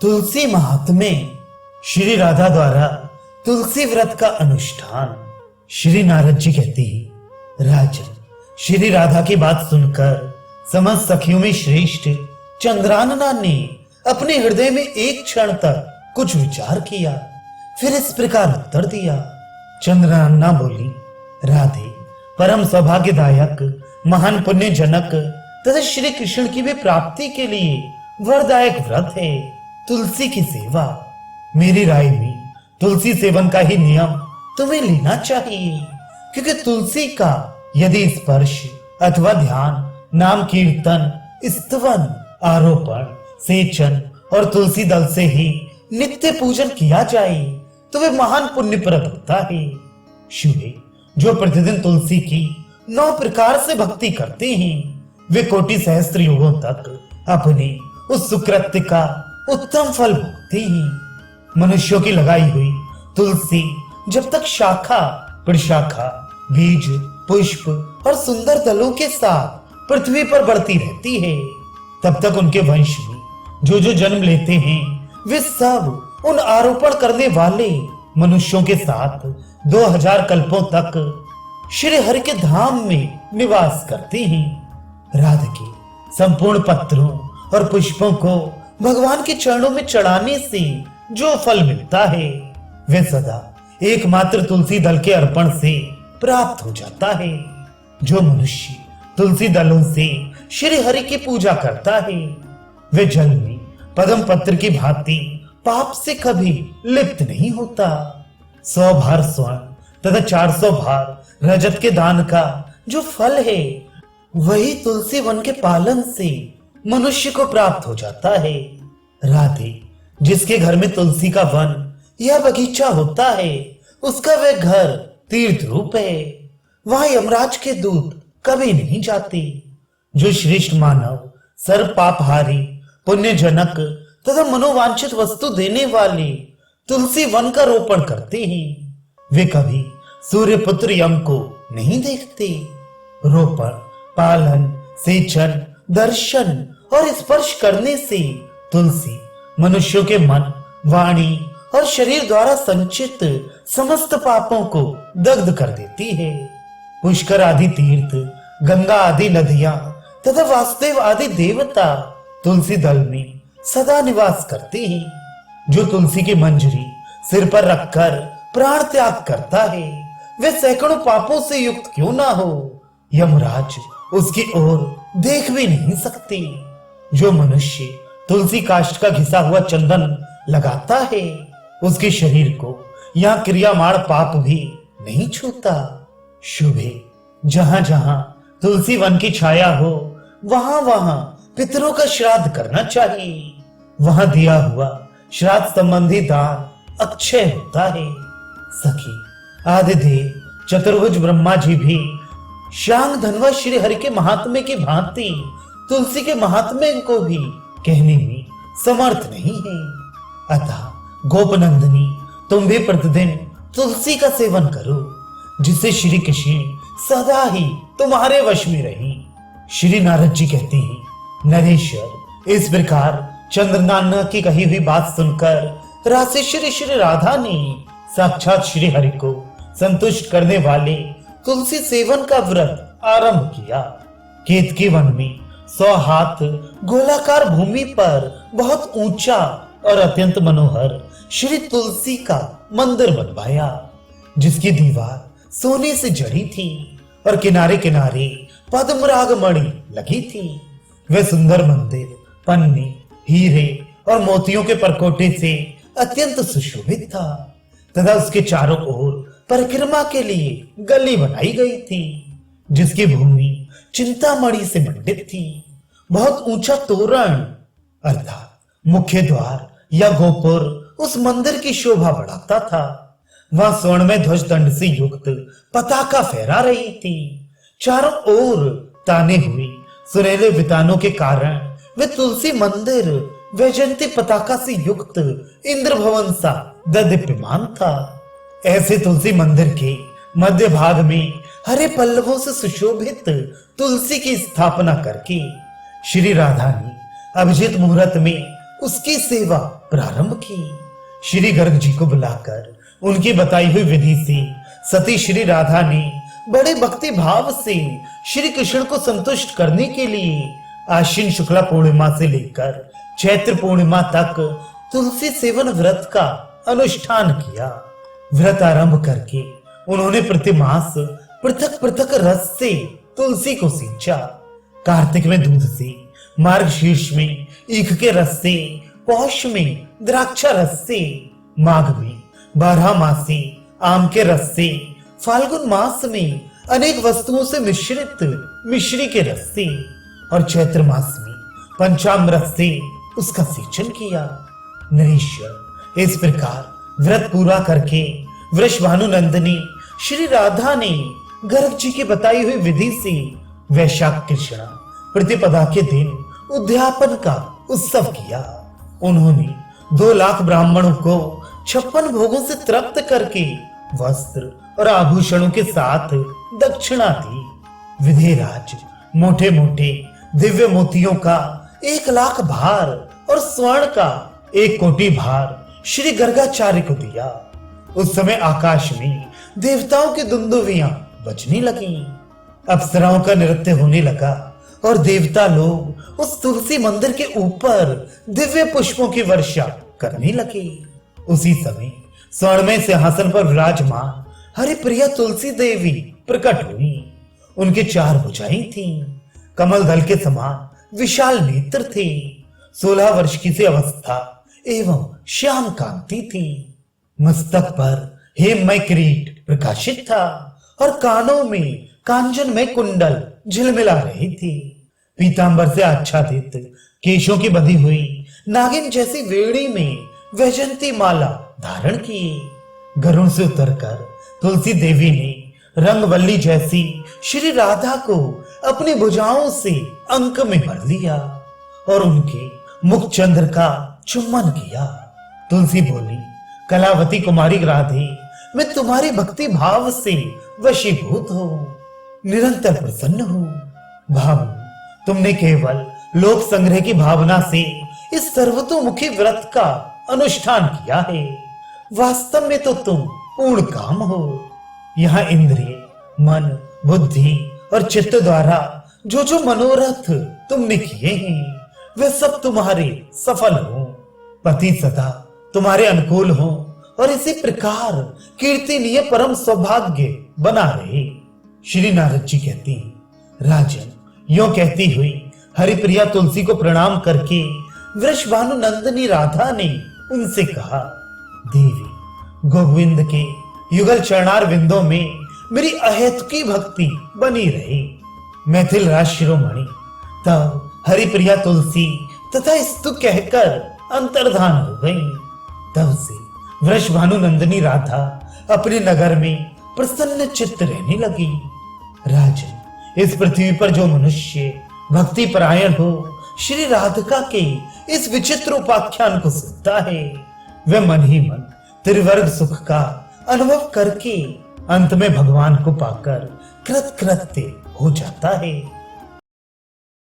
तुलसी महात्म्य। श्री राधा द्वारा तुलसी व्रत का अनुष्ठान। श्री नारद जी कहते हैं, राजन, श्री राधा की बात सुनकर समस्त सखियों में श्रेष्ठ चंद्रानना ने अपने हृदय में एक क्षण तक कुछ विचार किया, फिर इस प्रकार उत्तर दिया। चंद्रानना बोली, राधे, परम सौभाग्यदायक, महान पुण्य जनक तथा श्री कृष्ण की भी प्राप्ति के लिए वरदायक व्रत है तुलसी की सेवा। मेरी राय में तुलसी सेवन का ही नियम तुम्हें लेना चाहिए, क्योंकि तुलसी का यदि स्पर्श अथवा ध्यान, नाम कीर्तन, स्तवन, आरोपण, सेचन और तुलसी दल से ही नित्य पूजन किया जाए तो वे महान पुण्यप्रद होता है। शुभे, जो प्रतिदिन तुलसी की 9 प्रकार से भक्ति करते हैं वे कोटि सहस्त्र युगों तक अपने उस सुकृत्य का उत्तम फल भोगते हैं। मनुष्यों की लगाई हुई तुलसी जब तक शाखा, प्रशाखा, बीज, पुष्प और सुंदर दलों के साथ पृथ्वी पर बढ़ती रहती है, तब तक उनके वंश में जो जो जन्म लेते हैं वे सब उन आरोपण करने वाले मनुष्यों के साथ 2000 कल्पों तक श्री हरि के धाम में निवास करते हैं। राधा के संपूर्ण पत्रों और पुष्पों को भगवान के चरणों में चढ़ाने से जो फल मिलता है वे सदा एकमात्र तुलसी दल के अर्पण से प्राप्त हो जाता है। जो मनुष्य तुलसी दलों से श्री हरि की पूजा करता है वे जल में पद्म पत्र की भांति पाप से कभी लिप्त नहीं होता। 100 भार स्वर्ण तथा 400 भार रजत के दान का जो फल है वही तुलसी वन के पालन से मनुष्य को प्राप्त हो जाता है। राधे, जिसके घर में तुलसी का वन या बगीचा होता है उसका वह घर तीर्थ रूप है, वहां यमराज के दूत कभी नहीं जाते। जो श्रेष्ठ मानव, सर्व पापहारी, पुण्य जनक तथा मनोवांछित वस्तु देने वाले तुलसी वन का रोपण करते हैं वे कभी सूर्य पुत्र यम को नहीं देखते। रोपण, पालन, सेचन, दर्शन और स्पर्श करने से तुलसी मनुष्यों के मन, वाणी और शरीर द्वारा संचित समस्त पापों को दग्ध कर देती है। पुष्कर आदि तीर्थ, गंगा आदि नदियां तथा वासुदेव आदि देवता तुलसी दल में सदा निवास करते हैं। जो तुलसी की मंजरी सिर पर रखकर प्राण त्याग करता है वे सैकड़ों पापों से युक्त क्यों ना हो, यमराज उसकी ओर देख भी नहीं सकते। जो मनुष्य तुलसी काष्ठ का घिसा हुआ चंदन लगाता है उसके शरीर को यहाँ क्रियामाण पाप भी नहीं छूता। शुभे, जहां जहां तुलसी वन की छाया हो वहां वहां पितरों का श्राद्ध करना चाहिए। वहां दिया हुआ श्राद्ध संबंधी दान अक्षय होता है। सखी, आदिदेव चतुर्भुज ब्रह्मा जी भी शांग धनवा श्री हरि के महात्म्य की भांति तुलसी के महात्म्य को भी कहने में समर्थ नहीं है। अतः गोपनंदिनी, तुम भी प्रतिदिन तुलसी का सेवन करो जिससे श्री कृष्ण सदा ही तुम्हारे वश में रहे। श्री नारद जी कहते हैं, नरेश्वर, इस प्रकार चंद्रनाना की कही हुई बात सुनकर रासेश्वरी श्री राधा ने साक्षात श्री हरि को संतुष्ट करने वाले तुलसी सेवन का व्रत आरंभ किया। केतकी वन में 100 हाथ गोलाकार भूमि पर बहुत ऊंचा और अत्यंत मनोहर श्री तुलसी का मंदिर बनवाया, जिसकी दीवार सोने से जड़ी थी और किनारे किनारे पद्मराग मणि लगी थी। वह सुंदर मंदिर पन्ने, हीरे और मोतियों के परकोटे से अत्यंत सुशोभित था तथा उसके चारों ओर परिक्रमा के लिए गली बनाई गई थी, जिसकी भूमि चिंतामणि से मंडित थी। बहुत ऊंचा तोरण अर्थात मुख्य द्वार या गोपुर उस मंदिर की शोभा बढ़ाता था। वहां स्वर्णमय ध्वज दंड से युक्त पताका फहरा रही थी। चारों ओर ताने हुए सुनहरे वितानों के कारण वे तुलसी मंदिर वैजयंती पताका से युक्त इंद्र भवन सा दीप्यमान था। ऐसे तुलसी मंदिर के मध्य भाग में हरे पल्लवों से सुशोभित तुलसी की स्थापना करके श्री राधा ने अभिजीत मुहूर्त में उसकी सेवा प्रारंभ की। श्री गर्ग जी को बुलाकर उनकी बताई हुई विधि से सती श्री राधा ने बड़े भक्ति भाव से श्री कृष्ण को संतुष्ट करने के लिए आश्विन शुक्ला पूर्णिमा से लेकर चैत्र पूर्णिमा तक तुलसी सेवन व्रत का अनुष्ठान किया। व्रत आरंभ करके उन्होंने प्रतिमास पृथक पृथक रस से तुलसी को सींचा। कार्तिक में दूध से, मार्गशीर्ष में ईख के रस से, पौष में द्राक्षा रस से, माघ में 12 मासी आम के रस से, फाल्गुन मास में अनेक वस्तुओं से मिश्रित मिश्री के रस से और चैत्र मास में पंचामृत से उसका सेचन किया। नरेश्वर इस प्रकार व्रत पूरा करके वृषभानुनंदिनी श्री राधा ने गर्ग जी की बताई हुई विधि से वैशाख कृष्णा प्रतिपदा के दिन उद्यापन का उत्सव किया। उन्होंने 2 लाख ब्राह्मणों को 56 भोगों से तृप्त करके वस्त्र और आभूषणों के साथ दक्षिणा दी। विधिराज मोटे मोटे दिव्य मोतियों का 1 लाख भार और स्वर्ण का 1 कोटि भार श्री गर्गाचार्य को दिया। उस समय आकाश में देवताओं की दुंदुभियां बजने लगी, अप्सराओं का नृत्य होने लगा और देवता लोग उस तुलसी मंदिर के ऊपर दिव्य पुष्पों की वर्षा करने लगे। उसी समय स्वर्णमय सिंहासन पर विराजमान हरिप्रिया तुलसी देवी प्रकट हुई। उनके 4 भुजाएं थीं, कमल दल के समान विशाल नेत्र थे, 16 वर्ष की सी अवस्था एवं श्याम कांति थी। मस्तक पर हेममय किरीट प्रकाशित था और कानों में कांचनमय कुंडल झिलमिला रही थी। पीतांबर से आच्छादित केशों की बंधी हुई नागिन जैसी वेणी में वैजंती माला धारण की। गरुड़ से उतरकर तुलसी देवी ने रंगवल्ली जैसी श्री राधा को अपनी भुजाओं से अंक में भर लिया और उनके मुख चंद्र का चुम्बन किया। तुलसी बोली, कलावती कुमारी राधे, मैं तुम्हारी भक्ति भाव से वशीभूत हूँ, निरंतर प्रसन्न हूँ। भानु, तुमने केवल लोक संग्रह की भावना से इस सर्वतोमुखी व्रत का अनुष्ठान किया है, वास्तव में तो तुम पूर्ण काम हो। यहाँ इंद्रिय, मन, बुद्धि और चित्त द्वारा जो जो मनोरथ तुमने किए हैं वे सब तुम्हारे सफल हो, पति सदा तुम्हारे अनुकूल हो और इसी प्रकार कीर्तनीय परम सौभाग्य बना रहे। श्री नारद जी कहती, राजन, यों कहती हुई हरिप्रिया तुलसी को प्रणाम करके वृषभानुनंदिनी राधा ने उनसे कहा, देवी, गोविंद के युगल चरणार विंदों में मेरी अहेतुकी भक्ति बनी रही। मैथिल राज शिरोमणि तब हरिप्रिया तुलसी तथा स्तु कहकर अंतर्धान हो गई। तब से वृषभानुनंदिनी राधा अपने नगर में प्रसन्न चित्त रहने लगी। राजन, इस पृथ्वी पर जो मनुष्य भक्ति परायण हो श्री राधिका के इस विचित्र उपाख्यान को सुनता है, वह मन ही मन त्रिवर्ग सुख का अनुभव करके अंत में भगवान को पाकर कृतकृत्य हो जाता है।